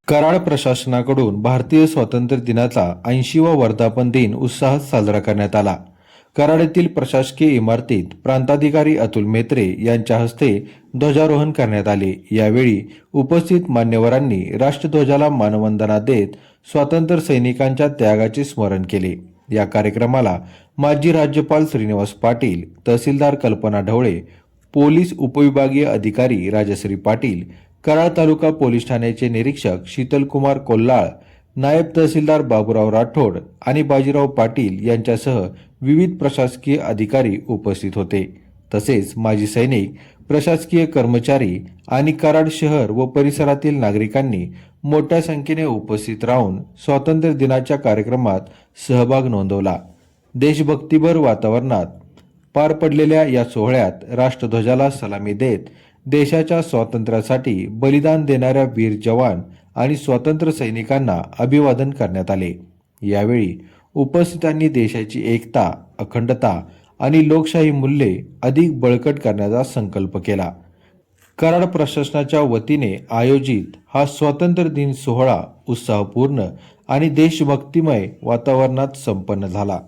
कराड प्रशासनाकडून भारतीय स्वातंत्र्य दिनाचा 80वा वर्धापन दिन उत्साहात साजरा करण्यात आला। कराड येथील प्रशासकीय इमारतीत प्रांताधिकारी अतुल मेत्रे यांच्या हस्ते ध्वजारोहण करण्यात आले। यावेळी उपस्थित मान्यवरांनी राष्ट्रध्वजाला मानवंदना देत स्वातंत्र्य सैनिकांच्या त्यागाचे स्मरण केले। या कार्यक्रमाला माजी राज्यपाल श्रीनिवास पाटील, तहसीलदार कल्पना ढवळे, पोलीस उपविभागीय अधिकारी राजश्री पाटील, कराड तालुका पोलीस ठाण्याचे निरीक्षक शीतलकुमार कोल्हाळ, नायब तहसीलदार बाबूराव राठोड आणि बाजीराव पाटील यांच्यासह विविध प्रशासकीय अधिकारी उपस्थित होते। तसेच माजी सैनिक, प्रशासकीय कर्मचारी आणि कराड शहर व परिसरातील नागरिकांनी मोठ्या संख्येने उपस्थित राहून स्वातंत्र्य दिनाच्या कार्यक्रमात सहभाग नोंदवला। देशभक्तीपर वातावरणात पार पडलेल्या या सोहळ्यात राष्ट्रध्वजाला सलामी देत देशाच्या स्वातंत्र्यासाठी बलिदान देणाऱ्या वीर जवान आणि स्वातंत्र्य सैनिकांना अभिवादन करण्यात आले। यावेळी उपस्थितांनी देशाची एकता, अखंडता आणि लोकशाही मूल्ये अधिक बळकट करण्याचा संकल्प केला। कराड प्रशासनाच्या वतीने आयोजित हा स्वातंत्र्य दिन सोहळा उत्साहपूर्ण आणि देशभक्तिमय वातावरणात संपन्न झाला।